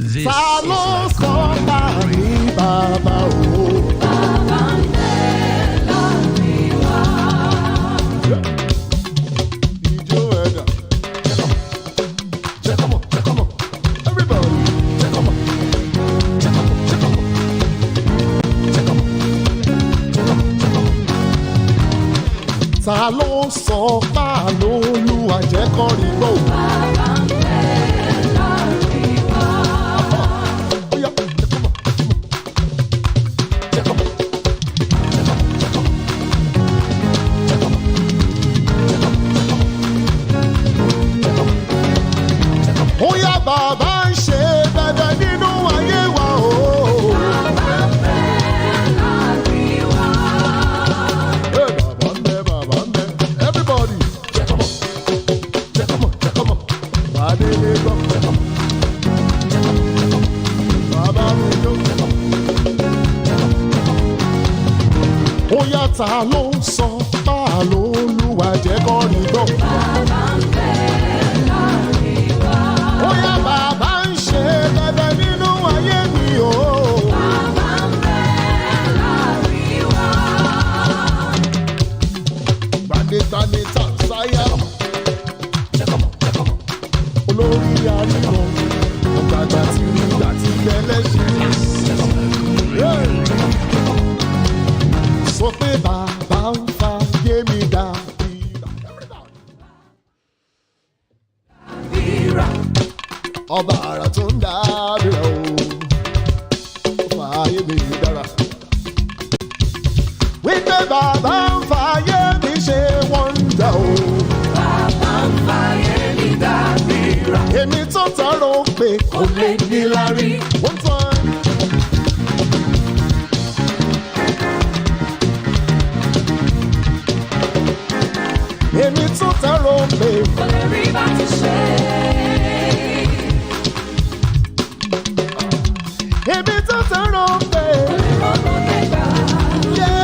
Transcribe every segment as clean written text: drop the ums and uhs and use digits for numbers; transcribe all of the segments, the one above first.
This Ta ló is sọ bá mi bàbá o? Bàbá ń bẹ láàrin wa. Ijó ẹ̀dá. Check 'em up, check 'em up. Everybody, check 'em up. Check 'em up, check 'em up. Check 'em up, check 'em up, check 'em up. Ta ló sọ bá l'Olúwa jẹ́ kó rí gbọ́? Bàbá ń bẹ láàrin wa. Ó yá, check 'em up, check 'em up. Check 'em up, check 'em up, check 'em up. Check 'em up, check 'em up, check 'em up. Check 'em up, check 'em up. Ó yá, bàbá ń ṣe bẹ̀bẹ̀ nínú ayé wa o. Bàbá ń bẹ láàrin wa. Hey, bàbá ń bẹ, bàbá ń bẹ. Everybody, check 'em up, check 'em up, check 'em up. Bàdélé gbọ́, check 'em up, check 'em up, check 'em up. Bàbá mi jó, check 'em up, check 'em up, check 'em up. Ó yá, ta ló ń sọ bá l'Olúwa jẹ́ kó rí gbọ́? Bàbá ń bẹ láàrin wa. Ó yá, bàbá ń ṣe bẹ̀bẹ̀ nínú ayé mi o. Bàbá ń bẹ láàrin wa. Gbanígbaní tá a sáyà. Olórí àríwọ̀, ọ̀gbàgbà tí rí gbà tí gbẹ́lẹ́ ṣe. Sọ pé bàbá ń fa yé mi dá. Bíra. Ọba àrà tó ń dá bíra o, ó fa yé mi dára. Wípé bàbá ń fa yé mi ṣe wọ́ndà o. Bàbá ń fàyè mi dá bíra. Èmi tó tọrọ pé kò lè ní lárí. One time. Èmi tó tọrọ pé Kò lè rí bá ti ṣe. èmi tó tọrọ pé Kò lè rọ́gbọ́n kẹgbà. yé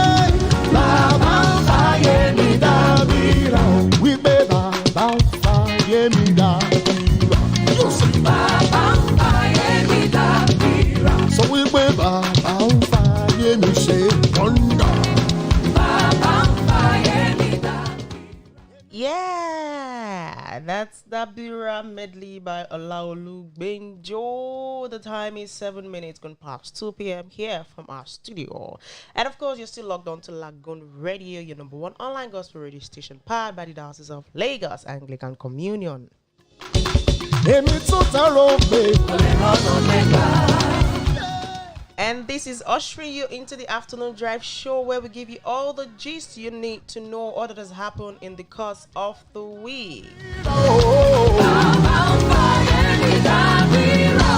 bàbá ń fàyè mi dábìrà o. Wípé bàbá ń fàyè mi dábìrà. Yóò sọ Bàbá ń fàyè mi dá bíra. sọ wípé bàbá ń fàyè mi ṣe wọ́ndà. Bàbá ń fàyè mi dá. Yeah, that's Dabira medley by Olumakaiye. The time is 7 minutes gone past 2 p.m. here from our studio. And of course, you're still logged on to Lagoon Radio, your number one online gospel radio station, powered by the Diocese of Lagos Anglican Communion. Èmi tó tọrọ pé Kò lè rọ́gbọ́n kẹgbà. And this is ushering you into the afternoon drive show where we give you all the gist you need to know all that has happened in the course of the week. Bàbá ń fàyè mi dá bíra.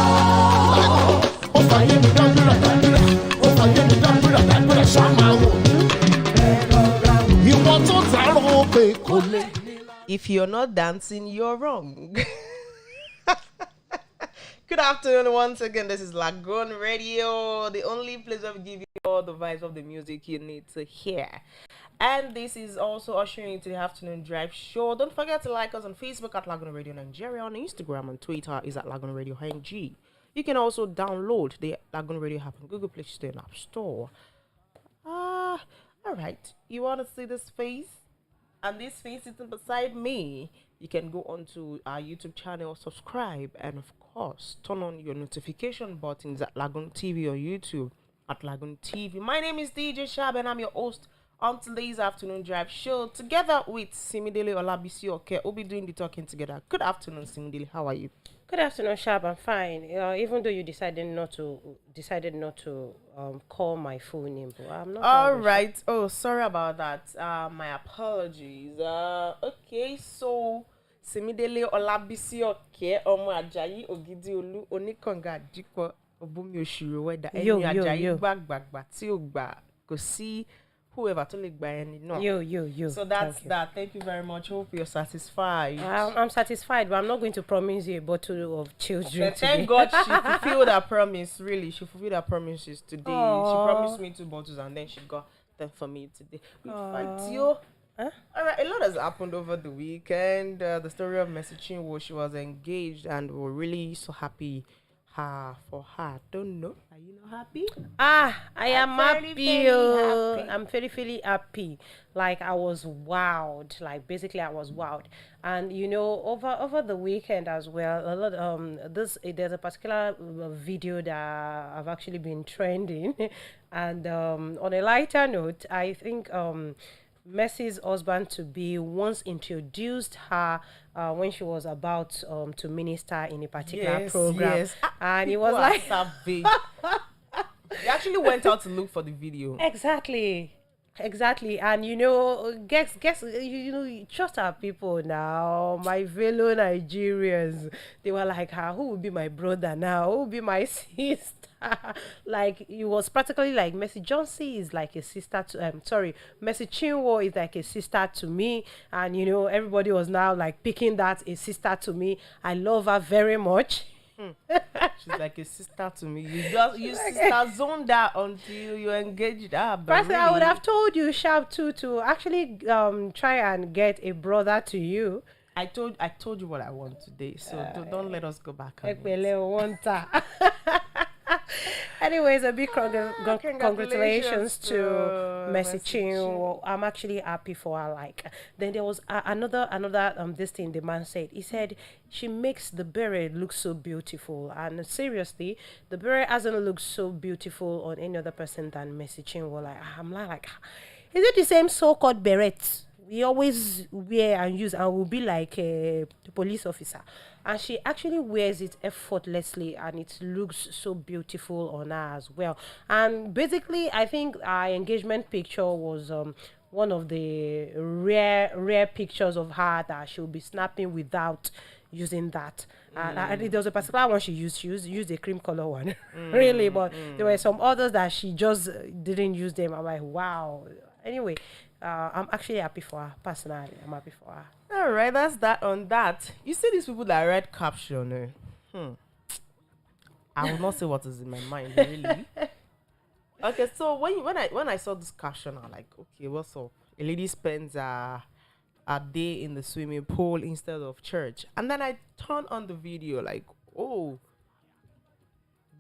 ó fàyè mi dábìrà dábìrà. Ó fàyè mi dábìrà dábìrà ṣáma wò. Ìwọ tó tọrọ pé kò lè. If you're not dancing, you're wrong. Good afternoon once again. This is Lagoon Radio, the only place where we give you all the vibes of the music you need to hear. And this is also ushering you to the afternoon drive show. Don't forget to like us on Facebook at Lagoon Radio Nigeria, on Instagram and Twitter is at Lagoonradio.Ng. You can also download the Lagoon Radio app on Google Play Store and App Store. All right. You want to see this face? And this face sitting beside me, you can go onto our YouTube channel, subscribe, and of course, turn on your notification buttons at LagoonTV on YouTube at LagoonTV. My name is DJ Shab, and I'm your host on today's afternoon drive show, together with Simidele Olabisi Oke. We'll be doing the talking together. Good afternoon, Simidele. How are you? Good afternoon, Shab. I'm fine. Even though you decided not to call my full name, but I'm not. All right. Oh, sorry about that. My apologies. Okay, so Simidele Olabisi Oke, Omo Ajayi Ogidiolu Onikanga Dikwa Obumi Oshiro Weda. Yo. Gbagba tí ó gbà kò sí whoever to live by any no. Yo. So that's that. Thank you very much. Hope you're satisfied. I'm satisfied, but I'm not going to promise you a bottle of children But thank God she fulfilled her promise. Really, she fulfilled her promises today. Aww. She promised me 2 bottles and then she got them for me today. We fight you. Huh? All right, a lot has happened over the weekend. The story of messaging was she was engaged, and we were really so happy for her. Don't know. Are you not happy? I am very, happy. very happy. I'm very happy. Like I was wowed. Like basically I was wowed. And over the weekend as well, a lot there's a particular video that I've actually been trending. And on a lighter note, I think Mercy's husband to be once introduced her when she was about to minister in a particular program, and it was like savage. They actually went out to look for the video. exactly, and guess you trust our people now. My fellow Nigerians, they were like, who will be my brother now? Who will be my sister? Like it was practically like Mercy Johnson is like a sister to sorry, Mercy Chinwo is like a sister to me, and everybody was now like picking that a sister to me. I love her very much. She's like a sister to me. You sister zoned that until you engaged her. Personally, I would have told you sharp too to actually try and get a brother to you. I told you what I want today, so don't let us go back on it. Ekpele wanta. Anyways, a big congratulations to Mercy Chinwo. I'm actually happy for her. Like, then there was another this thing the man said. He said she makes the beret look so beautiful, and seriously, the beret hasn't looked so beautiful on any other person than Mercy Chinwo. Like, I'm like, is it the same so-called beret we always wear and use, and will be like a police officer? And she actually wears it effortlessly, and it looks so beautiful on her as well. And basically, I think our engagement picture was one of the rare pictures of her that she'll be snapping without using that. And there was a particular one she used a cream color one, really. But there were some others that she just didn't use them. I'm like, wow. Anyway, I'm actually happy for her. Personally, I'm happy for her. All right, that's that on that. You see these people that read caption. I will not say what is in my mind, really. Okay, so when I saw this caption, I'm like, okay, what's up? A lady spends a day in the swimming pool instead of church, and then I turn on the video, like, oh,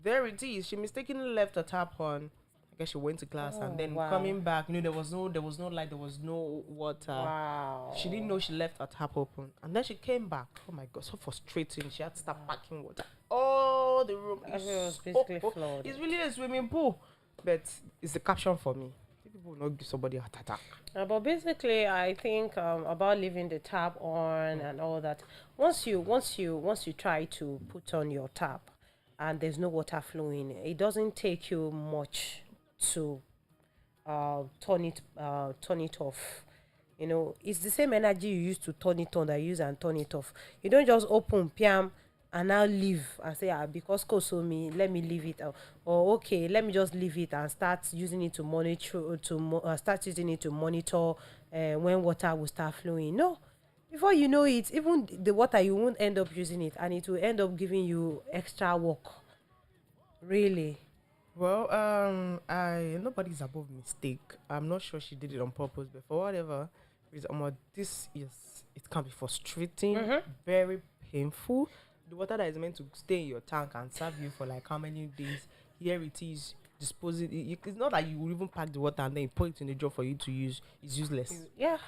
there it is. She mistakenly left her tap on. I guess she went to class, and then coming back, there was no light, there was no water. Wow. She didn't know she left her tap open, and then she came back. Oh my God, so frustrating. She had to start packing water. Oh, the room is basically flooded. It's really a swimming pool, but it's the caption for me. People will not give somebody a heart attack. But basically, I think about leaving the tap on and all that. Once you try to put on your tap, and there's no water flowing, it doesn't take you much to turn it off. It's the same energy you use to turn it on that you use and turn it off. You don't just open piam and now leave and say, because koso me, let me leave it, or okay, let me just leave it and start using it to monitor when water will start flowing. No, before you know it, even the water, you won't end up using it, and it will end up giving you extra work, really. Well, nobody's above mistake. I'm not sure she did it on purpose, but for whatever reason, it can be frustrating, very painful. The water that is meant to stay in your tank and serve you for like how many days, here it is, dispose it. It's not that you will even pack the water and then you put it in the jar for you to use. It's useless. Yeah,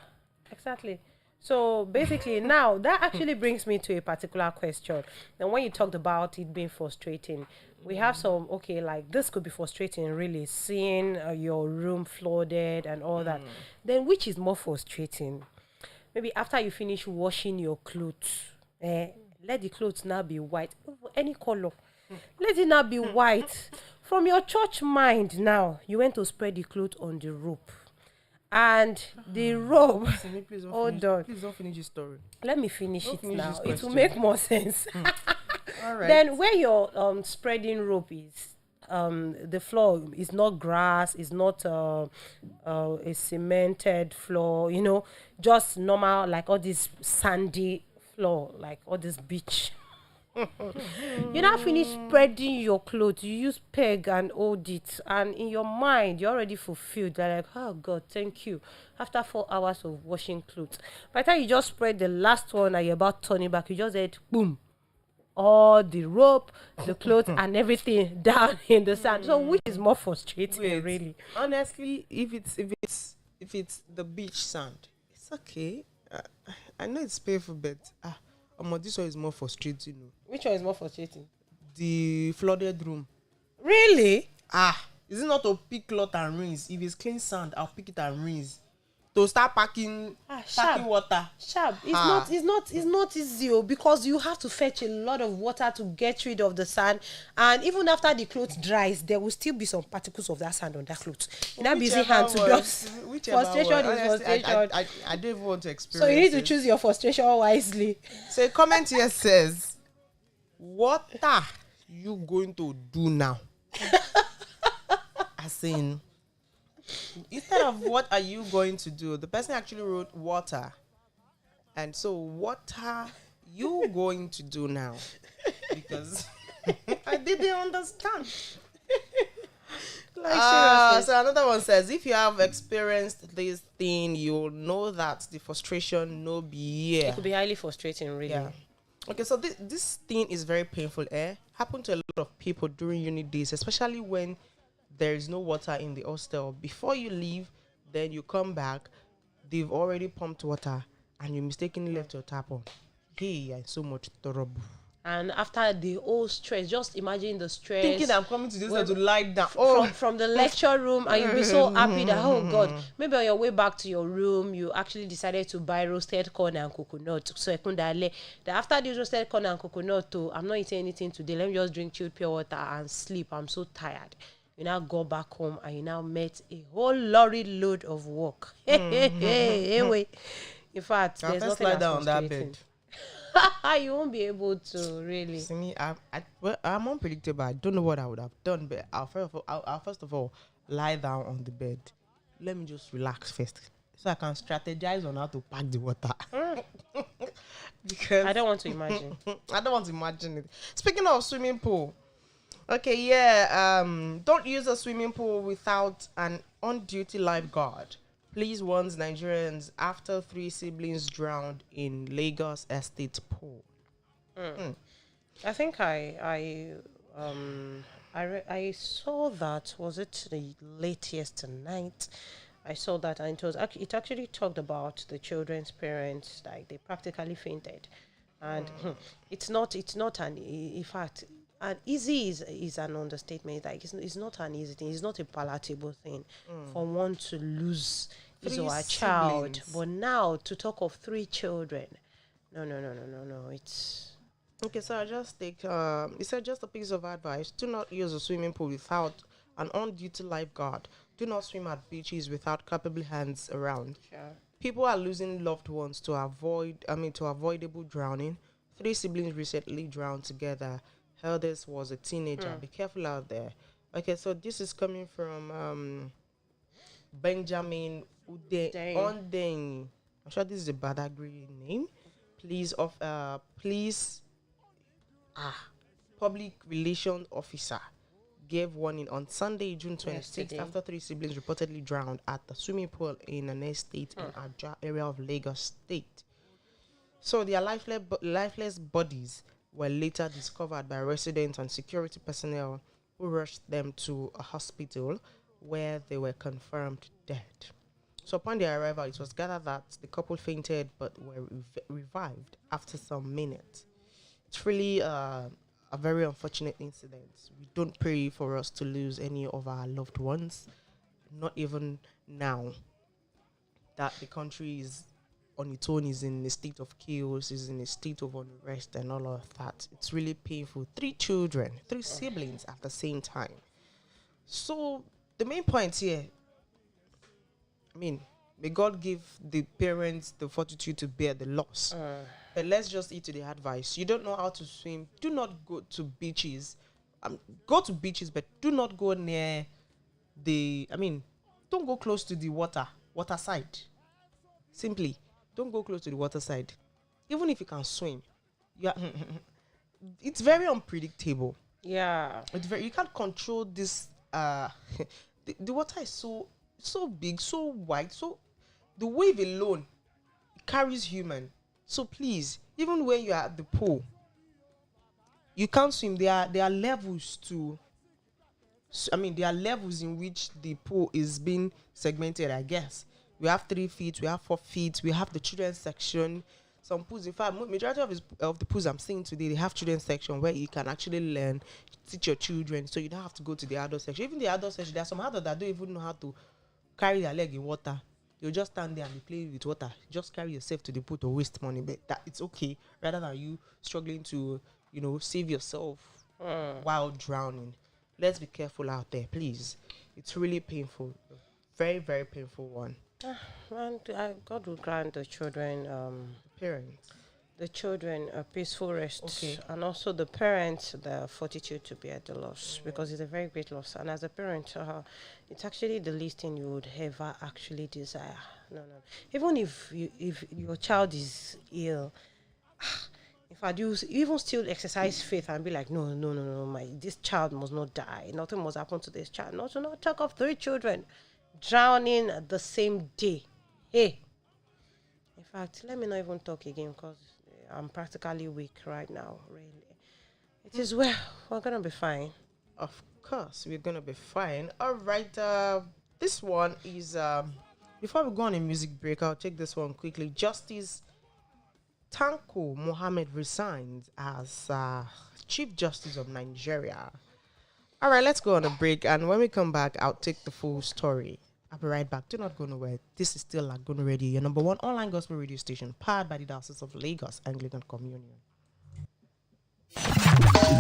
exactly. So basically, now that actually brings me to a particular question. And when you talked about it being frustrating, we have some, like this could be frustrating, really, seeing your room flooded and all that. Then which is more frustrating? Maybe after you finish washing your clothes, let the clothes now be white, any color. Let it now be white. From your church mind now, you went to spread the clothes on the rope. And the robe. Please Hold on. Please don't finish your story. Let me finish Don't it finish now. this It will question. make more sense. All right. Then where your spreading rope is, the floor is not grass, it's not a cemented floor, just normal, like all this sandy floor, like all this beach. You now finish spreading your clothes, you use peg and hold it, and in your mind you're already fulfilled. You're like, oh God, thank you. After 4 hours of washing clothes, by the time you just spread the last one and you're about turning back, you just said boom, all the rope, the clothes, and everything down in the sand. So which is more frustrating, Wait, really? honestly, if it's the beach sand, it's okay. I know it's painful, but this one is more frustrating. Which one is more frustrating? The flooded room. Really? Is it not to pick cloth and rinse? If it's clean sand, I'll pick it and rinse. To start packing water. Sharp. It's not easy because you have to fetch a lot of water to get rid of the sand, and even after the clothes dries, there will still be some particles of that sand on that clothes. In that busy hand to just frustration is frustration. I don't even want to experience. So you need to choose your frustration wisely. So a comment here says, "What are you going to do now?" As in, instead of what are you going to do, the person actually wrote water. And so what are you going to do now? Because I didn't understand. So another one says, if you have experienced this thing, you'll know that the frustration no be here. It could be highly frustrating, really. Yeah. Okay, so this thing is very painful. Happened to a lot of people during uni days, especially when there is no water in the hostel. Before you leave, then you come back, they've already pumped water, and you mistakenly left your tap on. Hey, I so much trouble. And after the whole stress, just imagine the stress. Thinking I'm coming to this to lie down. From the lecture room, and you'll be so happy that, oh God, maybe on your way back to your room, you actually decided to buy roasted corn and coconut. So that after this roasted corn and coconut, I'm not eating anything today. Let me just drink chilled pure water and sleep. I'm so tired. You now go back home and you now met a whole lorry load of work. Anyway, in fact, there's nothing lie as down on that frustrating. bed. You won't be able to really. See me, I'm unpredictable. I don't know what I would have done, but I'll first of all lie down on the bed. Let me just relax first, so I can strategize on how to pack the water. Because I don't want to imagine. I don't want to imagine it. Speaking of swimming pool, okay, yeah. Don't use a swimming pool without an on-duty lifeguard. Police warns Nigerians after 3 siblings drowned in Lagos estate pool. I think I saw that. Was it the late yesterday night? I saw that, and it actually talked about the children's parents, like they practically fainted, and it's not an, in fact, and easy is an understatement. Like it's not an easy thing. It's not a palatable thing for one to lose his or her child. Siblings. But now to talk of 3 children, no. It's Okay, so I just take. It said just a piece of advice: do not use a swimming pool without an on-duty lifeguard. Do not swim at beaches without capable hands around. sure. People are losing loved ones to avoidable drowning. 3 siblings recently drowned together. Eldest was a teenager. Be careful out there. Okay, so this is coming from Benjamin Ondeng. I'm sure this is a Badagry name. Public relations officer gave warning on Sunday, June 26th, Yesterday. after 3 siblings reportedly drowned at the swimming pool in an estate in Aja area of Lagos State. So their lifeless bodies were later discovered by residents and security personnel who rushed them to a hospital where they were confirmed dead. So upon their arrival, it was gathered that the couple fainted but were revived after some minutes. It's really a very unfortunate incident. We don't pray for us to lose any of our loved ones, not even now that the country is on its own, is in a state of chaos, is in a state of unrest and all of that. It's really painful. 3 children, 3 siblings at the same time. So the main point here, may God give the parents the fortitude to bear the loss. But let's just eat to the advice. You don't know how to swim, do not go to beaches. Go to beaches, but do not go near don't go close to the water side. Simply, don't go close to the water side. Even if you can swim, it's very unpredictable. Yeah. You can't control this. The water is so big, so wide, so the wave alone carries human. So please, even when you are at the pool, you can't swim. There are levels to. I mean, there are levels in which the pool is being segmented. I guess we have 3 feet, we have 4 feet, we have the children's section. Some pools, in fact, majority of the pools I'm seeing today, they have children's section where you can actually learn, teach your children, so you don't have to go to the adult section. Even the adult section, there are some adults that don't even know how to carry their leg in water. You'll just stand there and be playing with water. Just carry yourself to the pool to waste money, but that it's okay, rather than you struggling to, save yourself while drowning. Let's be careful out there, please. It's really painful. Very, very painful one. And God will grant the children, Parents. the children a peaceful rest, Okay. and also the parents the fortitude to bear the loss, because it's a very great loss. And as a parent, it's actually the least thing you would ever actually desire. No. Even if your child is ill, in fact, you even still exercise faith and be like, no, this child must not die. Nothing must happen to this child. Not to not talk of 3 children drowning the same day. Hey. In fact, let me not even talk again because I'm practically weak right now, really. It is well. We're going to be fine. Of course, we're going to be fine. All right. This one is, before we go on a music break, I'll take this one quickly. Justice Tanko Mohammed resigns as Chief Justice of Nigeria. All right, let's go on a break. And when we come back, I'll take the full story. I'll be right back. Do not go nowhere. This is still Lagoon Radio, your number 1 online gospel radio station, powered by the Diocese of Lagos Anglican Communion.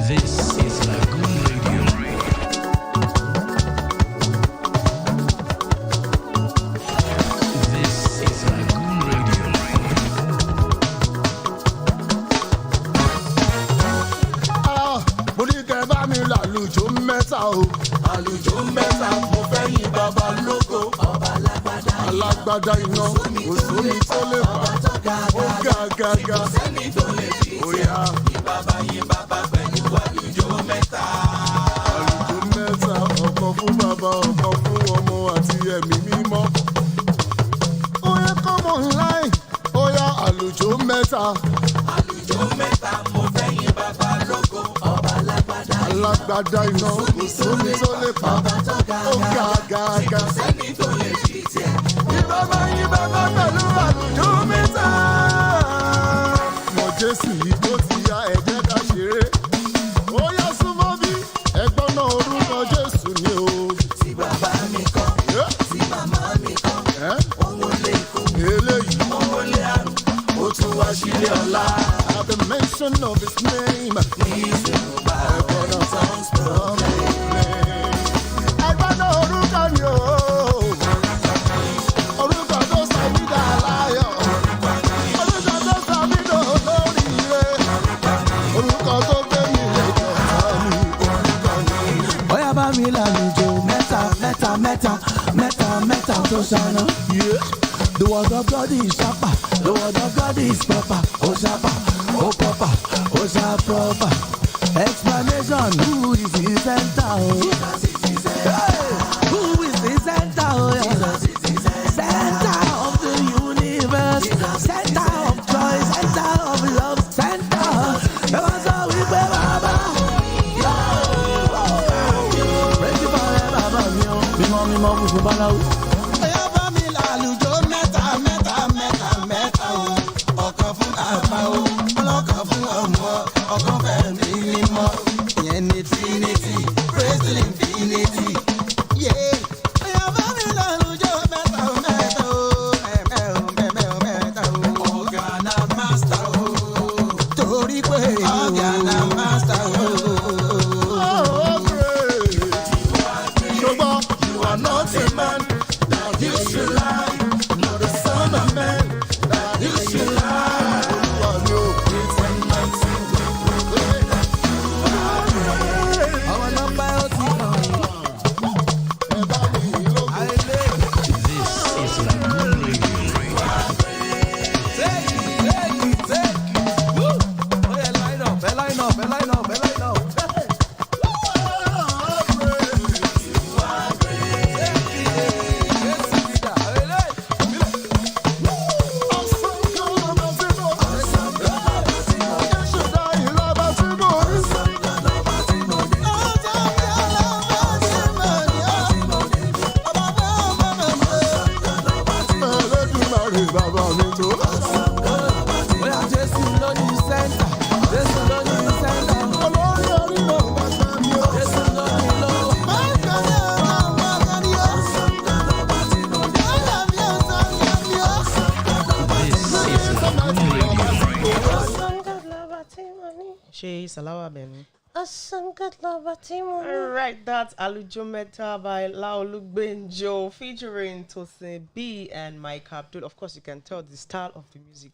This is Lagoon Radio. This is Lagoon Radio. Mo ní kẹ́ bá mi lálùjọ mẹ́ta o. Àlùjọ mẹ́ta mo fẹ́ yìn bàbá lógo. Ọba alágbádá iná. Alágbádá iná. Òṣùmí tó lè fà. Ó ga. Kò sẹ́ni tó lè fi ṣe. Yìn bàbá pẹ̀lú àlùjọ mẹ́ta. Àlùjọ mẹ́ta, ọ̀kan fún bàbá, ọ̀kan fún ọmọ àti ẹ̀mí mímọ́. Ó yẹ kọ́mọ ńláì. Ó yá àlùjọ mẹ́ta. Àlùjọ mẹ́ta mo fẹ́ yìn bàbá lógo. Ọba alágbádá iná. Kò sómi tó lè pa. Ó ga. Kò sẹ́ni tó lè fi tiẹ̀. Yìn bàbá pẹ̀lú àlùjọ mẹ́ta. Mọ Jésù yìí tó ti ya ẹ jẹ́ ká ṣeré. Ó yá súnmọ́ bí ẹ̀gbọ́n náà orúkọ Jésù ni o. Tí bàbá mi kọ́, tí màmá mi kọ́, òun lè kó. Eléyìí òun lè àrùn. Ó tún wá sílé ọ̀la. At the mention of his name, he's in the Bible. Ẹ̀gbọ́n náà sounds promising. Ẹ̀gbọ́n náà orúkọ ni o. Orúkọ tó sọ mí dà láyọ̀. Orúkọ tó sọ mí dà olóríire. Orúkọ tó gbé mi lẹ́jọ́ tán mi. Orúkọ ni. Bóyá bá mi lálùjọ mẹ́ta tó ṣáná. The word of God is sharper. The word of God is proper. Oh sharper, oh proper, oh sharp proper. Explanation: who is the center? Hey, who is the center? Center of the universe, center of joy, center of love, center. Ever so we pray, Baba. Praise you forever, Baba. Mímọ́ fún Báláwo. Bóyá bá mi lálùjọ mẹ́ta o. Ọ̀kan fún àpá o, ọlọ́kan fún ọmọ, ọ̀kan fẹ̀mí mímọ́. Ìyẹn ni Trinity, praise the infinity. Yeah. Bóyá bá mi lálùjọ mẹ́ta o. Ọ̀gá na master o. Torí pé ọ̀gá na master o. Oh, great. Ṣùgbọ́n you are not a man. Salawa Beni. Awesome, good love, Timon. Alright, that's Alujo Meta by Lagoonradio featuring Tosin B and Mike Abdul. Of course, you can tell the style of the music.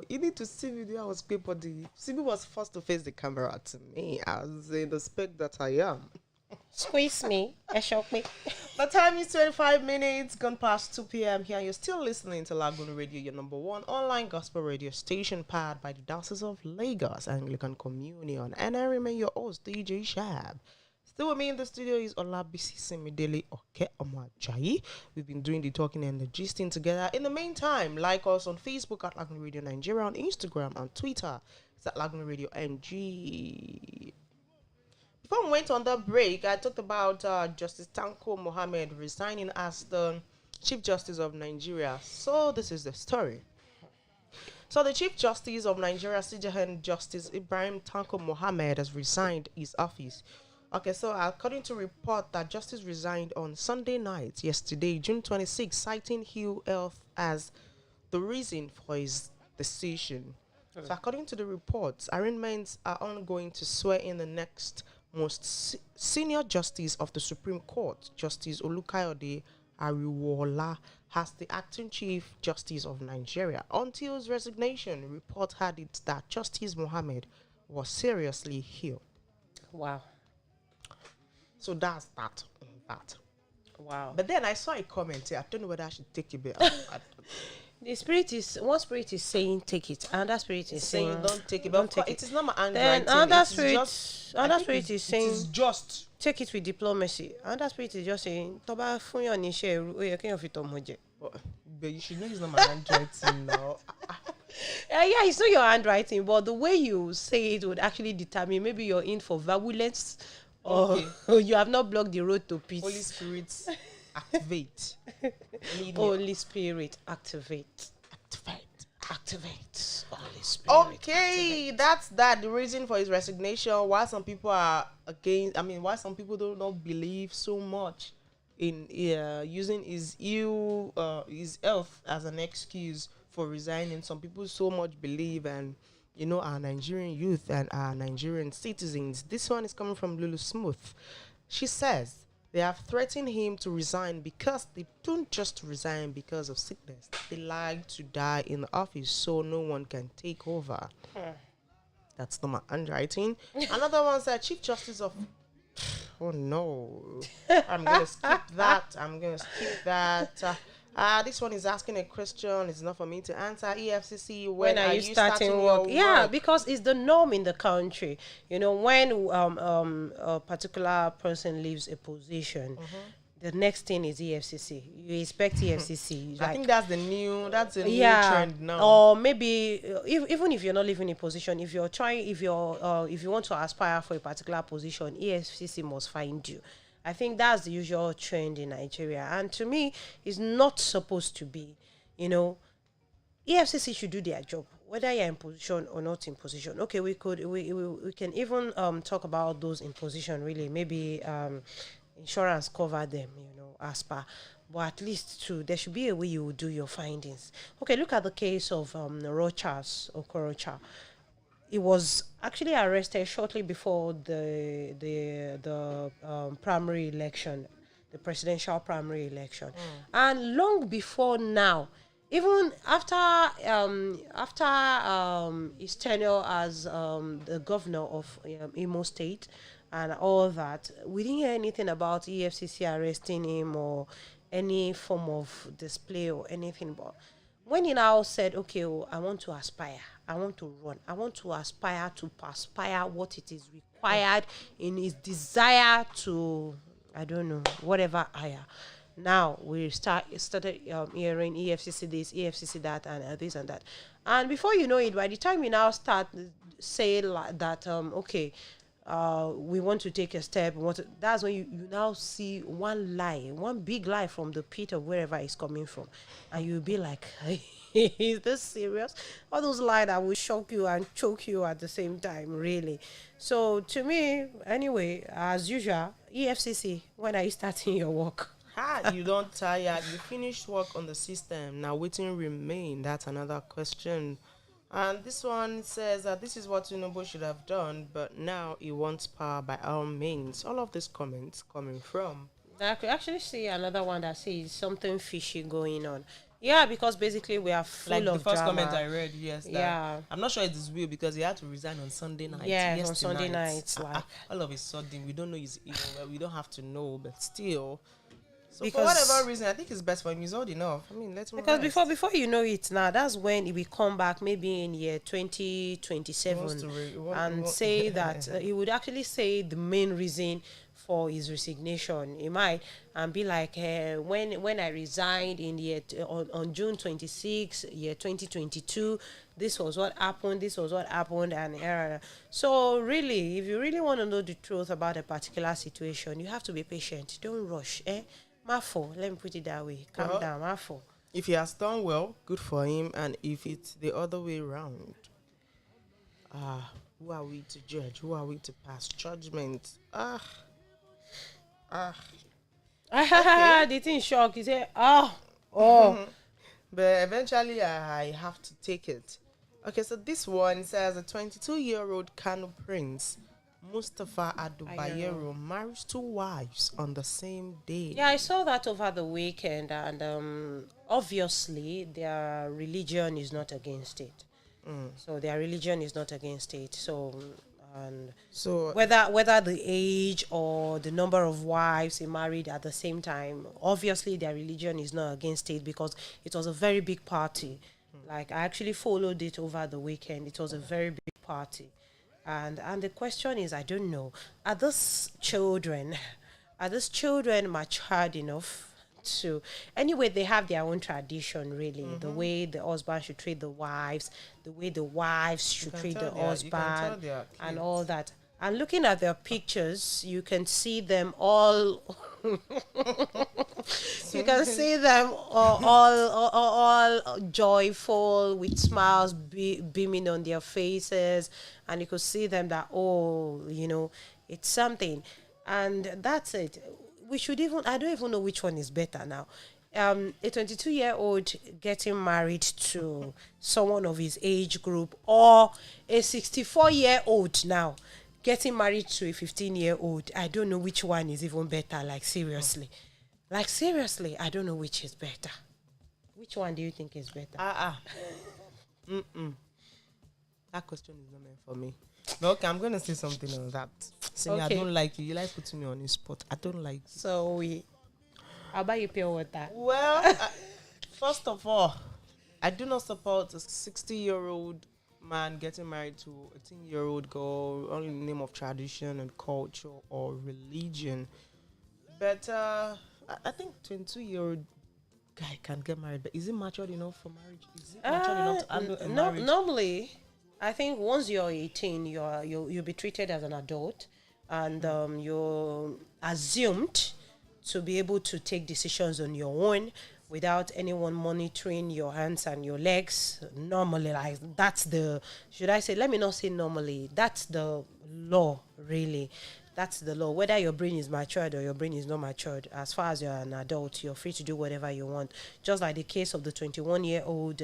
You need to see video. I was paper. CB was forced to face the camera to me. I was in the spec that I am. Squeeze me, shock me. The time is 25 minutes, gone past 2 p.m. here. You're still listening to Lagoon Radio, your number one online gospel radio station powered by the Diocese of Lagos Anglican Communion. And I remain your host, DJ Shab. Still with me in the studio is Olabisi Semidele Oke Omajayi. We've been doing the talking and the gisting together. In the meantime, like us on Facebook at Lagoon Radio Nigeria, on Instagram and Twitter. It's at Lagoonradio.Ng. Before we went on the break, I talked about Justice Tanko Mohammed resigning as the Chief Justice of Nigeria. So this is the story. So the Chief Justice of Nigeria, CJN Justice Ibrahim Tanko Mohammed, has resigned his office. Okay, so according to report that Justice resigned on Sunday night, yesterday, June 26, citing ill health as the reason for his decision. So according to the reports, arrangements are ongoing to swear in the next most senior justice of the Supreme Court, Justice Olumakaiye Ariwola, as the acting Chief Justice of Nigeria. Until his resignation, report had it that Justice Mohammed was seriously ill. Wow. So that's that. Wow. But then I saw a comment here. I don't know whether I should take it back. The spirit is, one spirit is saying take it, another spirit is saying don't take it. don't But take it is not my Then handwriting. another It is spirit, just- I another think spirit is it saying is just. take it with diplomacy. Another spirit is just saying toba fún yàn ní iṣẹ́ ẹrú, ó yẹ kéèyàn fi tọmọ jẹ. But you should know it's not my handwriting now. Yeah, it's not your handwriting, but the way you say it would actually determine maybe you're in for violence or you have not blocked the road to peace. Holy Spirit, activate. Lead me. Holy Spirit, activate. Activate. Holy Spirit. Okay, that's that. The reason for his resignation. Why some people are against. Why some people do not believe so much in using his health as an excuse for resigning. Some people so much believe, and our Nigerian youth and our Nigerian citizens. This one is coming from Lulu Smooth. She says they have threatened him to resign because they don't just resign because of sickness. They like to die in the office so no one can take over. That's not my handwriting. Another one said Chief Justice of... Oh no. I'm going to skip that. This one is asking a question. It's not for me to answer. EFCC, when are you starting work? Yeah, because it's the norm in the country. When a particular person leaves a position, the next thing is EFCC. You expect EFCC. I think that's the new trend now. Or maybe even if you're not leaving a position, if you want to aspire for a particular position, EFCC must find you. I think that's the usual trend in Nigeria. And to me, it's not supposed to be. EFCC should do their job, whether you're in position or not in position. Okay, we can even talk about those in position, really. Maybe insurance cover them, as per. But at least there should be a way you will do your findings. Okay, look at the case of Rochas Okorocha. He was actually arrested shortly before the primary election, the presidential primary election, and long before now, even after his tenure as the governor of Imo State and all that, we didn't hear anything about EFCC arresting him or any form of display or anything. But when he now said, okay, I want to aspire, I want to run, I want to aspire to perspire what it is required in his desire to, I don't know, whatever higher. Now we started hearing EFCC this, EFCC that, and this and that. And before you know it, by the time we now start saying like that, we want to take a step. That's when you now see one big lie from the pit of wherever it's coming from. And you'll be like, is this serious? All those lies that will shock you and choke you at the same time, really. So to me, anyway, as usual, EFCC, when are you starting your work? You don't tire. You finished work on the system. Now waiting remain. That's another question. And this one says that this is what Tinubu should have done, but now he wants power by all means. All of these comments coming from. I could actually see another one that says something fishy going on. Yeah, because basically we are full Like of the first drama. comment I read, yes. That Yeah. I'm not sure it is real because he had to resign on Sunday night. Yeah, yesterday on Sunday nights, like all of a sudden, we don't know his evil. Well, we don't have to know, but still. So for Because- whatever reason, I think it's best for him. He's old enough. I mean, let him because rest. before you know it now, that's when he will come back maybe in year He wants 2027 to and say that he would actually say the main reason for his resignation. He might and be like, when I resigned in on June 26, year 2022, this was what happened, and so really, if you really want to know the truth about a particular situation, you have to be patient. Don't rush, Mafo, let me put it that way. Calm Uh-huh. down, Mafo. If he has done well, good for him. And if it's the other way around, who are we to judge? Who are we to pass judgment? The thing shock. He said, oh. But eventually, I have to take it. Okay, so this one says a 22-year-old Kano prince, Mustafa Adubayero, marries 2 wives on the same day. Yeah, I saw that over the weekend, and obviously their religion is not against it. So their religion is not against it. So, and So whether the age or the number of wives he married at the same time, obviously their religion is not against it because it was a very big party. Like, I actually followed it over the weekend. It was a very big party. And the question is, I don't know, are these children matured enough to, anyway, they have their own tradition, really, the way the husband should treat the wives, the way the wives should treat the husband, and all that. And looking at their pictures, you can see them all. You can see them all joyful with smiles beaming on their faces, and you could see them that, it's something, and that's it. I don't even know which one is better now. A 22-year-old getting married to someone of his age group, or a 64-year-old now getting married to a 15-year-old. I don't know which one is even better. Like, seriously, I don't know which is better. Which one do you think is better? That question is not meant for me. But okay, I'm going to say something on that. See, me, I Okay. don't like you. You like putting me on the spot. I don't like you. So I'll buy you pure water. Well, first of all, I do not support a 60-year-old man getting married to a 10-year-old girl only in the name of tradition and culture or religion. But I think 22-year-old guy can get married. But is he matured enough for marriage? Is he matured enough to handle a marriage? Normally, I think once you're 18, you'll be treated as an adult, and you're assumed to be able to take decisions on your own without anyone monitoring your hands and your legs. Normally, like, that's the, should I say, let me not say normally, that's the law, really. That's the law. Whether your brain is matured or your brain is not matured, as far as you're an adult, you're free to do whatever you want. Just like the case of the 21-year-old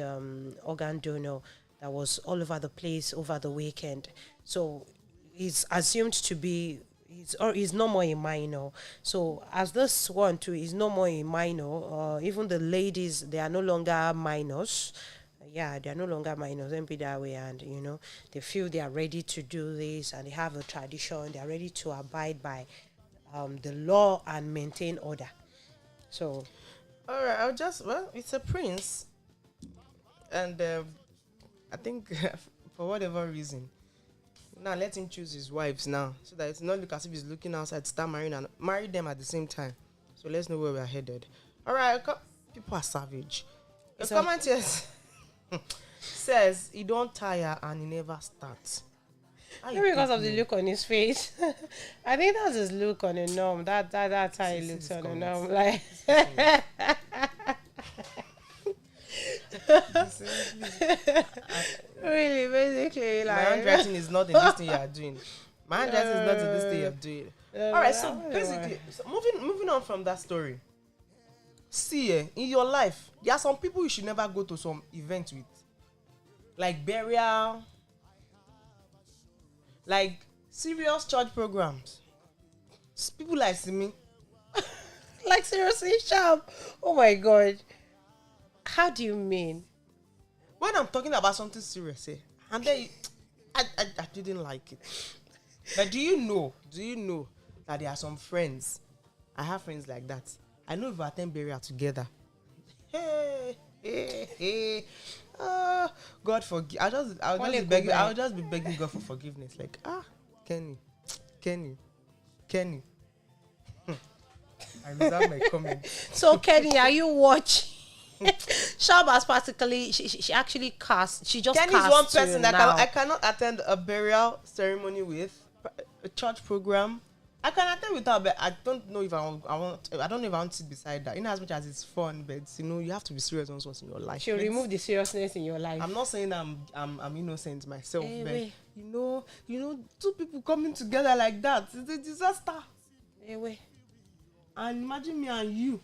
organ donor that was all over the place over the weekend. So he's assumed to be, he's no more a minor. So as this one too is no more a minor, even the ladies, they are no longer minors. Yeah, they are no longer minors, let me be that way, and they feel they are ready to do this, and they have a tradition, they are ready to abide by the law and maintain order. So All right, it's a prince. And I think for whatever reason, now let him choose his wives now, so that it's not look as if he's looking outside, start marrying and marry them at the same time. So let's know where we are headed. All right, people are savage. The comment here says he don't tire and he never starts. maybe because of the look on his face. I think that's his look on the norm. That's how he looks on the norm. Like really, basically, My like handwriting is not in this thing you are doing. My handwriting is not in this thing you are doing. All right, so basically, moving on from that story. See, in your life, there are some people you should never go to some event with. like burial, like serious church programs. People like me. Like seriously, sharp. Oh my god. How do you mean? When I'm talking about something serious, and then I didn't like it. But do you know that there are some friends? I have friends like that. I know if we attend burial together. Hey. God forgive. I'll just be begging God for forgiveness. Like, Kenny. I reserve my comment. So Kenny, are you watching? Shab has practically she actually cast. She just Kenny is cast one person you now. I cannot attend a burial ceremony with, a church program. I can attend with her, but I don't know if I don't know if I want to sit beside that. In as much as it's fun, but you have to be serious once in your life. She'll remove the seriousness in your life. I'm not saying I'm innocent myself, Hey, but wait. two people coming together like that, it's a disaster. Anyway. And imagine me and you.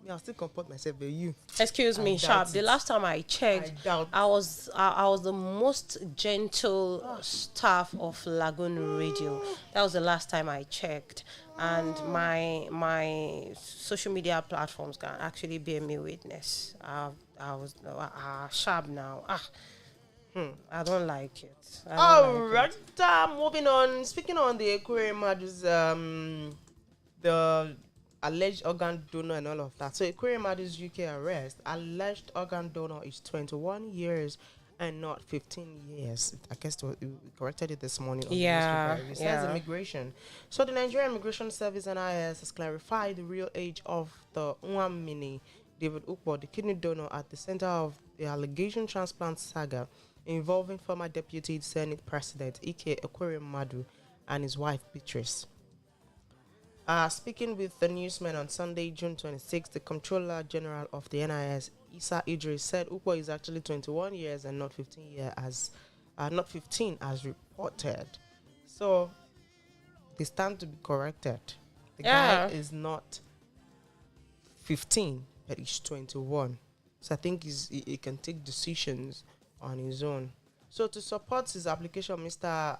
I'll still comport myself, but you. Excuse me, Sharp. The last time I checked, I was the most gentle staff of Lagoon Radio. That was the last time I checked, and my social media platforms can actually bear me witness. I was Sharp now. I don't like it. Alright, moving on. Speaking on the aquarium matters, the alleged organ donor and all of that. So Aquarium Matters UK arrest. Alleged organ donor is 21 years and not 15 years. I guess we corrected it this morning. On the it says immigration. So the Nigerian Immigration Service NIS has clarified the real age of the Nwamini David Ukpo, the kidney donor at the center of the allegation transplant saga involving former Deputy Senate President Ike Aquarium Madu and his wife Beatrice. Speaking with the newsman on Sunday, June 26, the Comptroller General of the NIS, Isa Idris, said Ukpo is actually 21 years and not 15 as reported. So they stand to be corrected. The guy is not 15, but he's 21. So I think he can take decisions on his own. So to support his application, Mr.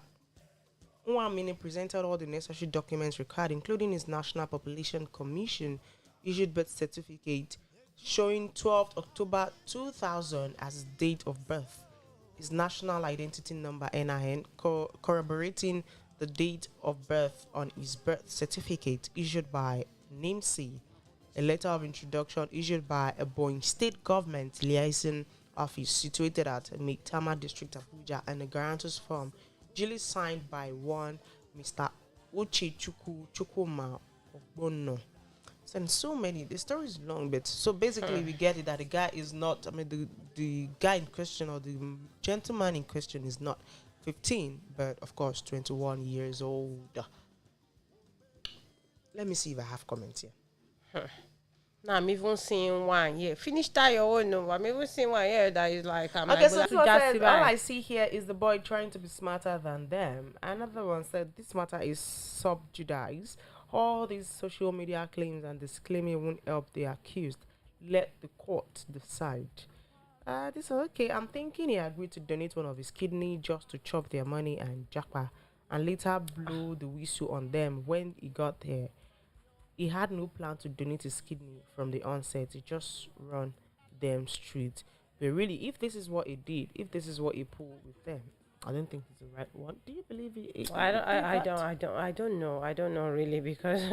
Nwamini presented all the necessary documents required, including his National Population Commission issued birth certificate showing 12th October 2000 as his date of birth, his national identity number NIN corroborating the date of birth on his birth certificate issued by NIMC, a letter of introduction issued by a Boeing State Government Liaison Office situated at Maitama District, Abuja, and a guarantor's form duly signed by one Mr. Uche Chukwuma Ogbono. So many. The story is long, but so basically we get it that the guy is not. The guy in question or the gentleman in question is not 15, but of course 21 years old. Let me see if I have comments here. No, I'm even seeing one. Yeah, finish that your own. No, I'm even seeing one here that is like. Okay, so this one says, all I see here is the boy trying to be smarter than them. Another one said this matter is subjudice. All these social media claims and disclaiming won't help the accused. Let the court decide. This is okay. I'm thinking he agreed to donate one of his kidney just to chop their money and japa, and later blow the whistle on them when he got there. He had no plan to donate his kidney from the onset. He just run them straight. But really, if this is what he did, if this is what he pulled with them, I don't think it's the right one. Do you believe it? I don't know really, because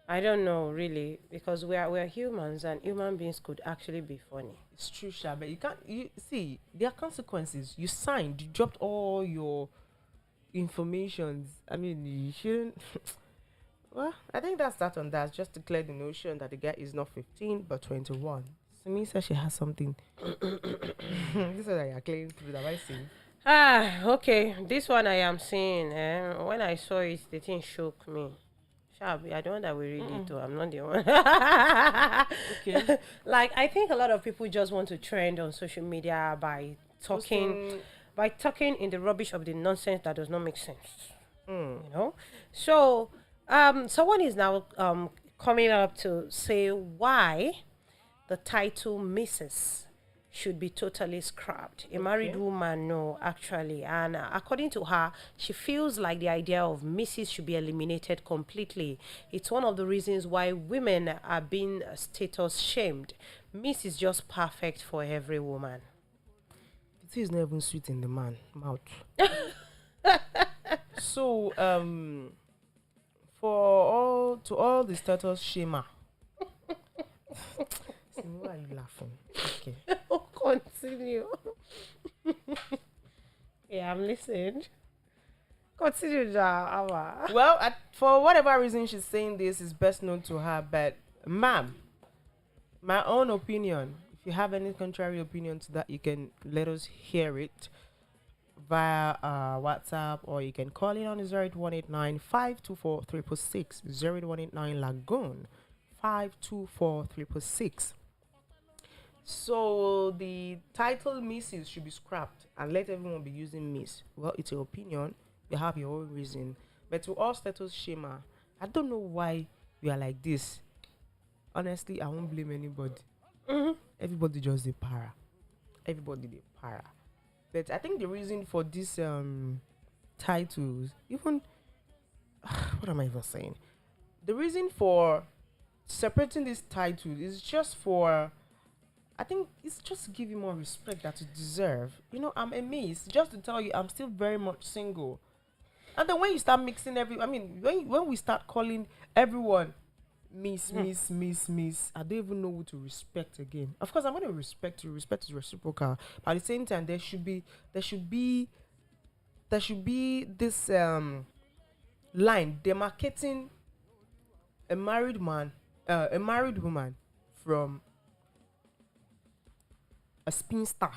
I don't know really, because we're humans and human beings could actually be funny. It's true, Sha, but you see, there are consequences. You signed, you dropped all your informations. I mean, you shouldn't. Well, I think that's that on that. Just to clear the notion that the guy is not 15 but 21. Simi says she has something. This is what I are claiming through. Have I seen? Okay. This one I am seeing. When I saw it, the thing shook me. Shabi, I don't want that we read it too. I'm not the one. Okay. Like, I think a lot of people just want to trend on social media by talking in the rubbish of the nonsense that does not make sense. You know? So someone is now coming up to say why the title Mrs. should be totally scrapped. A married woman, no, actually. And according to her, she feels like the idea of Mrs. should be eliminated completely. It's one of the reasons why women are being status shamed. Miss is just perfect for every woman. It is not even sweet in the man mouth. So, for all the status shamer. Why are you laughing? Okay. Continue. Yeah, I'm listening. Continue, Awa. Well, for whatever reason she's saying this is best known to her, but ma'am, my own opinion, if you have any contrary opinion to that, you can let us hear it via WhatsApp, or you can call in on 08189 524 666 0189 Lagoon 524 666. So the title Mrs. should be scrapped and let everyone be using Miss. Well, it's your opinion. You have your own reason. But to all status shamer, I don't know why we are like this. Honestly, I won't blame anybody. Everybody just a para. Everybody the para. But I think the reason for this titles, even what am I even saying? The reason for separating this title is just for, I think it's just to give you more respect that you deserve. You know, I'm a miss. Just to tell you, I'm still very much single. And then when you start mixing when we start calling everyone miss, I don't even know who to respect again. Of course, I'm going to respect you. Respect is reciprocal. But at the same time, there should be this line demarcating a married woman from a spinster.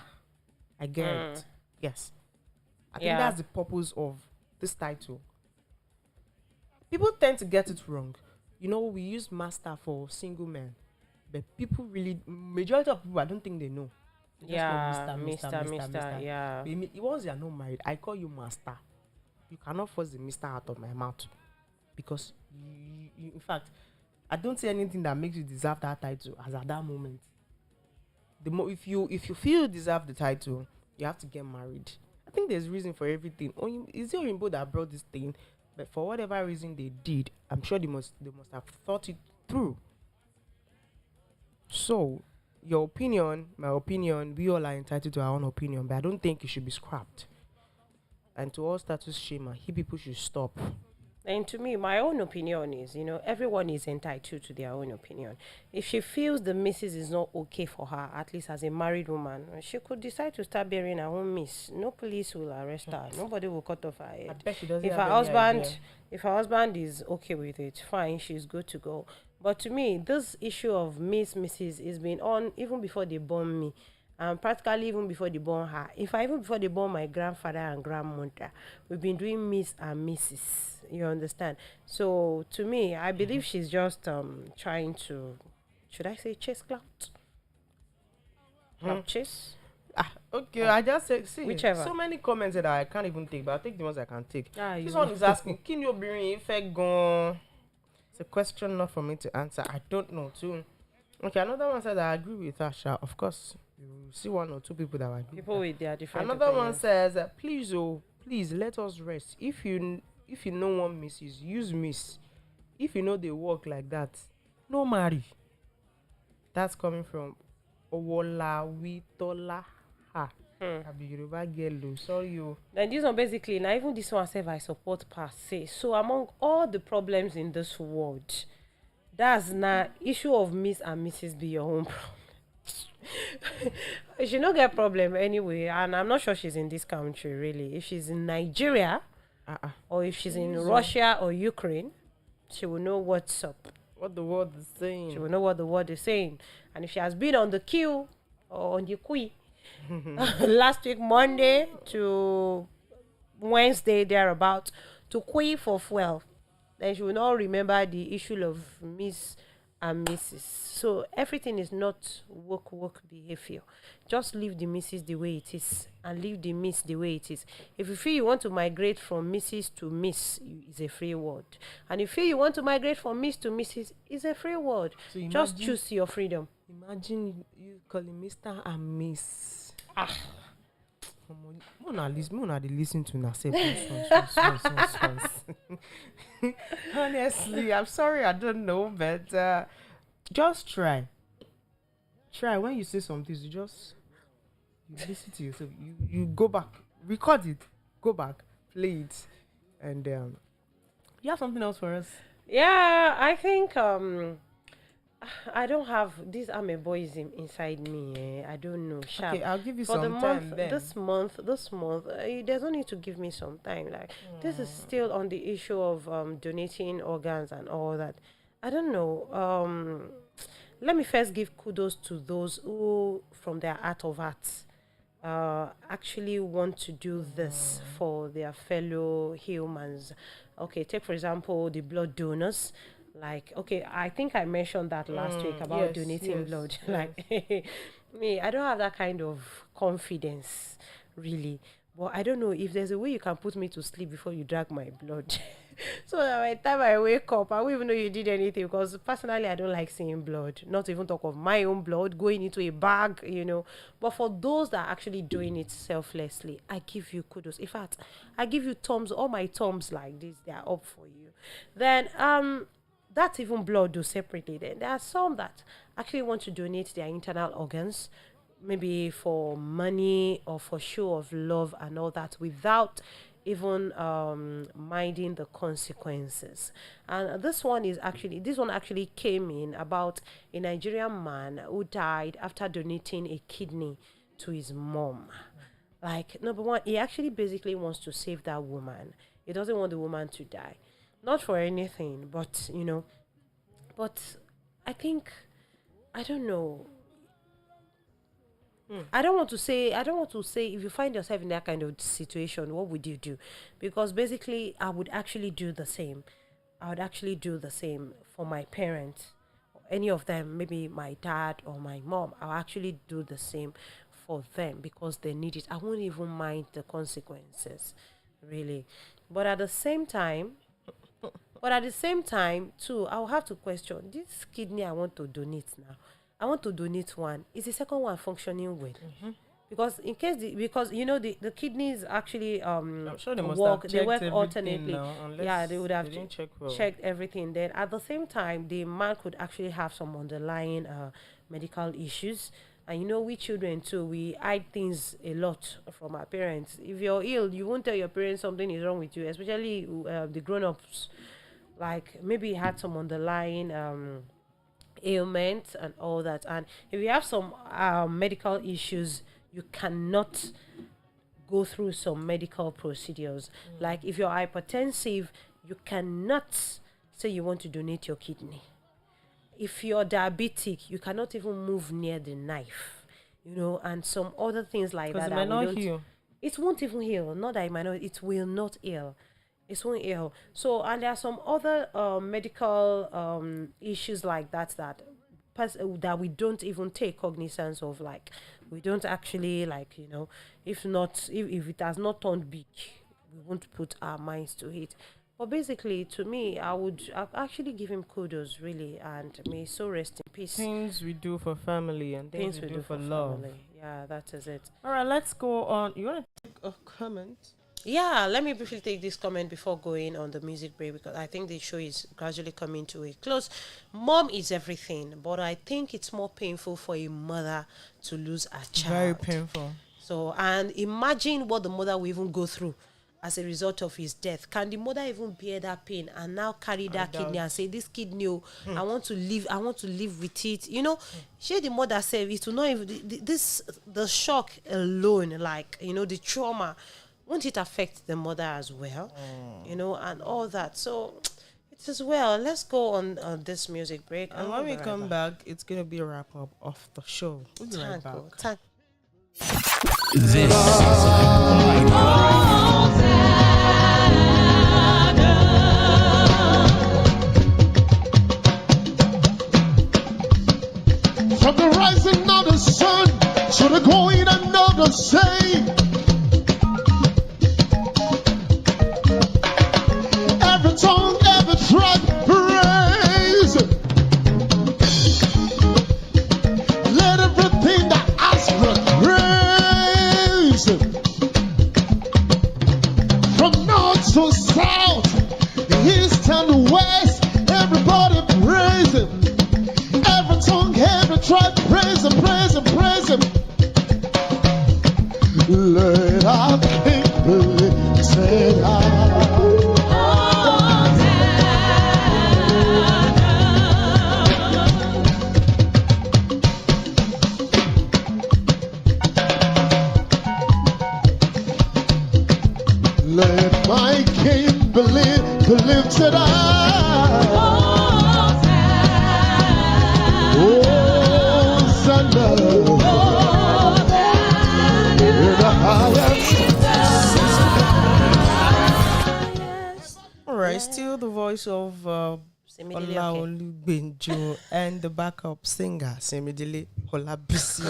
I get it. Yes. I think that's the purpose of this title. People tend to get it wrong. You know, we use master for single men, but majority of people, I don't think they know. They just call Mr. Yeah. Once you are not married, I call you master. You cannot force the Mr. out of my mouth, because you in fact, I don't see anything that makes you deserve that title as at that moment. If you feel you deserve the title, you have to get married. I think there's reason for everything. It's the Oyinbo that brought this thing, but for whatever reason they did, I'm sure they must have thought it through. So, your opinion, my opinion, we all are entitled to our own opinion, but I don't think it should be scrapped. And to all status shamer, people should stop. And to me, my own opinion is, everyone is entitled to their own opinion. If she feels the missus is not okay for her, at least as a married woman, she could decide to start bearing her own miss. No police will arrest her. Nobody will cut off her head. I bet she doesn't If her husband is okay with it, fine, she's good to go. But to me, this issue of missus is been on even before they born me. Practically even before they born her. Even before they born my grandfather and grandmother, we've been doing Miss and Mrs. You understand? So to me, I believe she's just trying to, should I say, chase clout? Chase? Okay, I just say, see, whichever. So many comments that I can't even take, but I'll take the ones I can take. This you one is asking, can you bring effect gone? It's a question not for me to answer. I don't know too. Okay, another one said I agree with Asha. Of course, you see one or two people that agree. People with their different Another opinions. one says, please let us rest. If you know one misses, use miss. If you know they work like that, no marry. That's coming from Owola Witola. Yoruba girl, sorry you. Then this one basically, now even this one says I support per se. So among all the problems in this world, that's not issue of Miss and Mrs. be your own problem. She no get problem anyway, and I'm not sure she's in this country really. If she's in Nigeria, or if she's in Russia or Ukraine, she will know what's up. What the word is saying. She will know what the word is saying. And if she has been on the queue or on the queue last week Monday to Wednesday thereabout to queue for fuel, then she will not remember the issue of Miss and Mrs. So everything is not work behavior. Just leave the Mrs. the way it is and leave the Miss the way it is. If you feel you want to migrate from Mrs. to Miss, it's a free word. And if you feel you want to migrate from Miss to Mrs., it's a free word. So just choose your freedom. Imagine you calling Mr. and Miss. Mona they listen to myself. Honestly, I'm sorry, I don't know, but just try. Try when you say something, you listen to yourself. You go back, record it, go back, play it, and you have something else for us. Yeah, I think I don't have this boyism inside me. I don't know. Sharp. Okay, I'll give you For some the time month, then. this month, there's no need to give me some time. Like this is still on the issue of donating organs and all that. I don't know. Let me first give kudos to those who, from their heart of hearts, actually want to do this for their fellow humans. Okay, take for example the blood donors. Like, okay, I think I mentioned that last week about donating blood. Like, me, I don't have that kind of confidence, really. But I don't know if there's a way you can put me to sleep before you drag my blood. So that by the time I wake up, I won't even know you did anything. Because personally, I don't like seeing blood. Not even talk of my own blood going into a bag, But for those that are actually doing it selflessly, I give you kudos. In fact, I give you thumbs. All my thumbs like this, they are up for you. Then, that's even blood do separately. Then there are some that actually want to donate their internal organs, maybe for money or for show of love and all that, without even minding the consequences. And this one actually came in about a Nigerian man who died after donating a kidney to his mom. Like, number one, he actually basically wants to save that woman. He doesn't want the woman to die. Not for anything, but but I think, I don't know. I don't want to say if you find yourself in that kind of situation, what would you do? Because basically I would actually do the same. I would actually do the same for my parents, any of them, maybe my dad or my mom. I'll actually do the same for them because they need it. I won't even mind the consequences, really. But at the same time too, I'll have to question this kidney I want to donate now. I want to donate one. Is the second one functioning well? Because in case the kidneys actually I'm sure they must work. have They work checked alternately. now, unless Yeah, they would have they didn't check well. checked everything. Then at the same time, the man could actually have some underlying medical issues. And we children too, we hide things a lot from our parents. If you're ill, you won't tell your parents something is wrong with you, especially the grown-ups. Like maybe you had some underlying ailments and all that. And if you have some medical issues, you cannot go through some medical procedures. Like if you're hypertensive, you cannot say you want to donate your kidney. If you're diabetic, you cannot even move near the knife, and some other things like that. Because it might not heal. It won't even heal. Not that it might not, it will not heal. It won't heal. So, and there are some other medical issues like that that we don't even take cognizance of. Like we don't actually if it has not turned big, we won't put our minds to it. But basically, to me, I'll actually give him kudos, really, and may he so rest in peace. Things we do for family and things we do for love. family. Yeah, that is it. All right, let's go on. You want to take a comment? Yeah, let me briefly take this comment before going on the music break, because I think the show is gradually coming to a close. Mom is everything, but I think it's more painful for a mother to lose a child. Very painful. So, and imagine what the mother will even go through as a result of his death. Can the mother even bear that pain and now carry that kidney and say, this kidney, I want to live with it? She, the mother said, it will not even, the shock alone, the trauma, won't it affect the mother as well? And all that. So it is well. Let's go on this music break. And when we come back, it's going to be a wrap up of the show. We'll be right back. This is Lagoon From the rising of the sun to the going of the same. Every tongue, every tribe, praise. and the west, everybody praise him. Every tongue, every tribe, praise him, praise him, praise him. Let our King be lifted high. Let my King be lifted high. Hosanna. In the highest. All right, still the voice of Semidele, okay. Olaolubenjo and the backup singer Semidele Olabisi.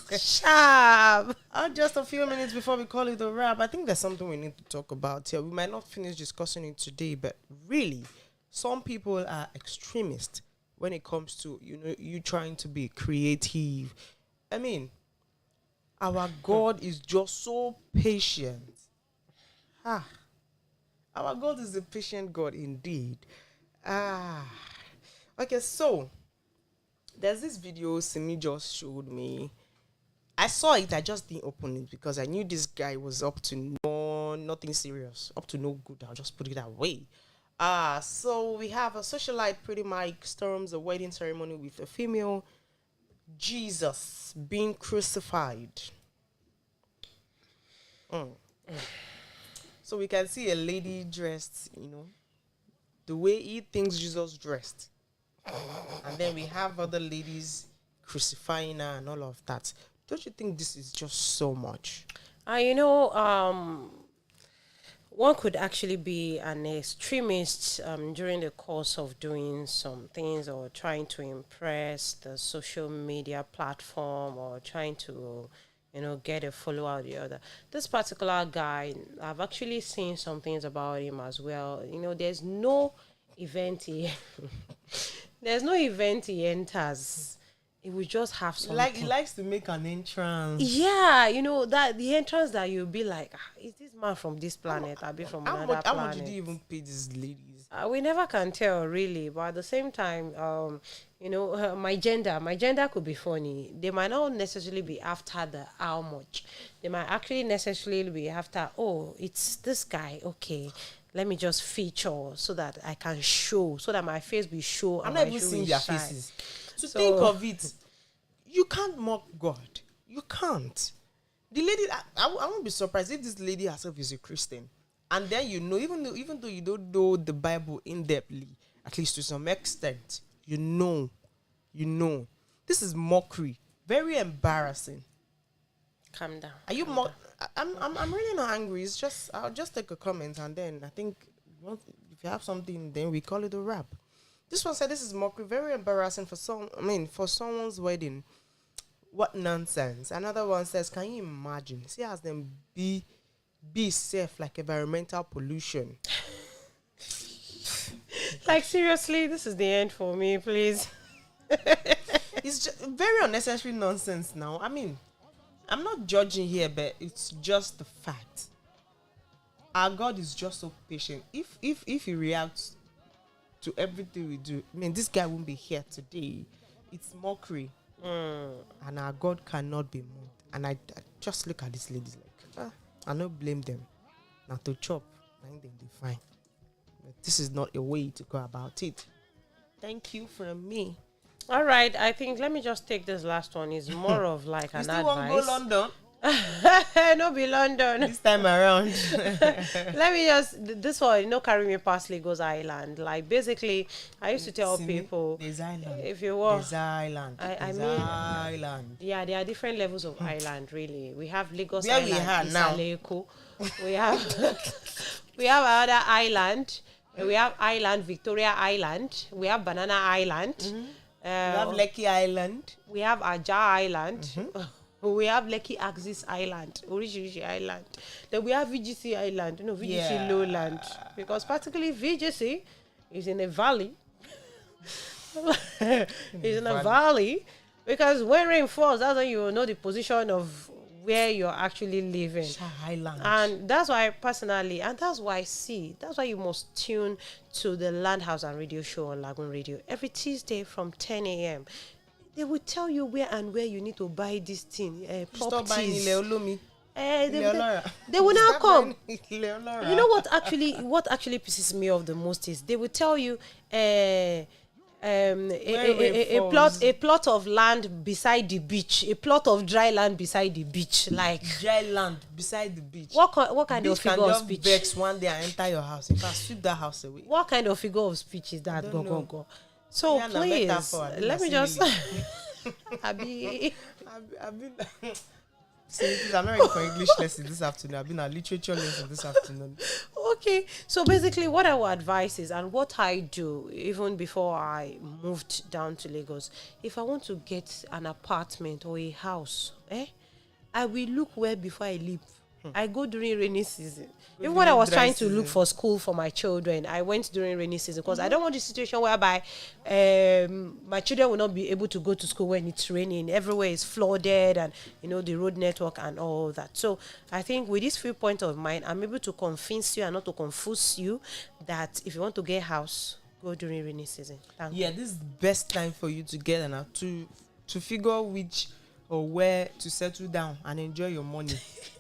Okay. Sharp. Just a few minutes before we call it a wrap, I think there's something we need to talk about here. We might not finish discussing it today, but really, some people are extremists when it comes to you trying to be creative. I mean, our God is just so patient. Our God is a patient God indeed. Okay, so there's this video Simi just showed me. I saw it, I just didn't open it because I knew this guy was up to nothing serious, up to no good. I'll just put it away. So we have a socialite pretty much storms a wedding ceremony with a female Jesus being crucified. So we can see a lady dressed, the way he thinks Jesus dressed. And then we have other ladies crucifying her and all of that. Don't you think this is just so much? One could actually be an extremist during the course of doing some things or trying to impress the social media platform or trying to, get a follower or the other. This particular guy, I've actually seen some things about him as well. There's no event he enters. He will just have something. He likes to make an entrance. Yeah, that the entrance that you'll be like, is this man from this planet? I'll be from another planet. How much did you even pay these ladies? We never can tell, really. But at the same time, my gender could be funny. They might not necessarily be after the how much. They might actually necessarily be after, it's this guy. Okay, let me just feature so that I can show, so that my face will show. I'm not even seeing their faces. So think of it. You can't mock God. You can't. The lady, I won't be surprised if this lady herself is a Christian. And then even though you don't know the Bible in-depthly, at least to some extent, you know. This is mockery. Very embarrassing. Calm down. Are you I'm really not angry. It's just I'll just take a comment and then I think if you have something, then we call it a wrap. This one said this is mockery, very embarrassing for someone's wedding. What nonsense. Another one says, can you imagine? See as them be safe like environmental pollution. Like seriously, this is the end for me, please. It's just very unnecessary nonsense now. I mean, I'm not judging here, but it's just the fact. Our God is just so patient. If he reacts to everything we do, this guy won't be here today. It's mockery. And our God cannot be moved. And I just look at these ladies like, I don't blame them. Now to chop, I think they'll be fine. But this is not a way to go about it. Thank you from me. All right, I think let me just take this last one. It's more of like an advice. You still want to go London? No, be London. This time around. Let me just, this one, carry me past Lagos Island. Like, basically, I used to tell people, there's island. if you want, there's island. Island. Yeah, there are different levels of island, really. We have Lagos Where Island, we have now. Isaleko. We have another island. We have Island, Victoria Island. We have Banana Island. We have Lekki Island. We have Aja Island. We have Lekki Axis Island, Orishirishi Island. Then we have VGC Island, VGC Lowland. Because particularly VGC is in a valley. It's in a valley. Because when rain falls, that's when you will know the position of where you're actually living. Highland. And that's why personally, and that's why that's why you must tune to the Land House and Radio Show on Lagoon Radio every Tuesday from 10 a.m. They will tell you where you need to buy this thing. Stop buying Properties. Ile They will now come. You You know what actually pisses me off the most is they will tell you a plot of land beside the beach, a plot of dry land beside the beach, like dry land beside the beach. what kind of figure of speech? Vex one day and enter your house. In fact, sweep that house away. What kind of figure of speech is that? Go. So Yeah, na please, metaphor, let me na just. simile. Abi, I've been. See, I'm not ready for English lesson this afternoon. I've been a literature lesson this afternoon. okay. So basically, what I would advise is, and what I do, even before I moved down to Lagos, if I want to get an apartment or a house, I will look where before I leave. I go during rainy season. Even when I was trying to look for school for my children, I went during rainy season because I don't want the situation whereby my children will not be able to go to school when it's raining. Everywhere is flooded and, the road network and all that. So I think with this few points of mine, I'm able to convince you and not to confuse you that if you want to get a house, go during rainy season. Thank you. Yeah, this is the best time for you to get an to figure which or where to settle down and enjoy your money.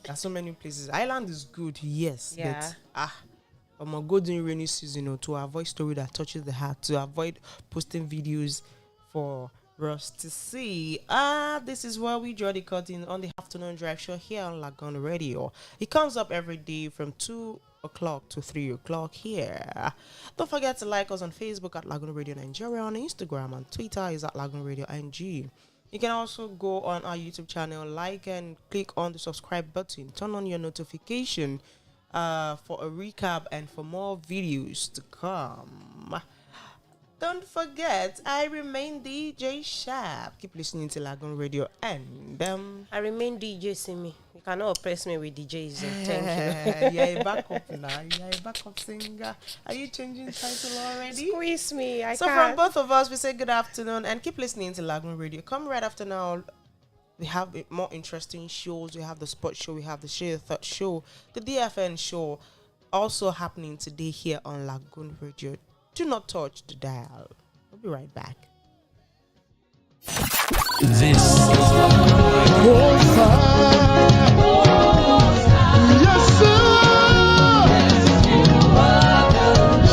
There's so many places. Island is good, yes. Yeah. But I'm gonna go during rainy season to avoid story that touches the heart, to avoid posting videos for us to see. This is where we draw the curtain on the afternoon drive show here on Lagoon Radio. It comes up every day from 2 o'clock to 3 o'clock here. Don't forget to like us on Facebook at Lagoon Radio Nigeria, on Instagram and Twitter is at Lagoonradio.Ng. You can also go on our YouTube channel, like and click on the subscribe button. Turn on your notification for a recap and for more videos to come. Don't forget, I remain DJ Sharp. Keep listening to Lagoon Radio and I remain DJ Simi. You cannot oppress me with DJs. Thank you. You're a backup now. You're a backup singer. Are you changing title already? Squeeze me. I So can't. from both of us, we say good afternoon and keep listening to Lagoon Radio. Come right after now. We have more interesting shows. We have the sports show. We have the Share Thought show. The DFN show also happening today here on Lagoon Radio. Do not touch the dial. We'll be right back. This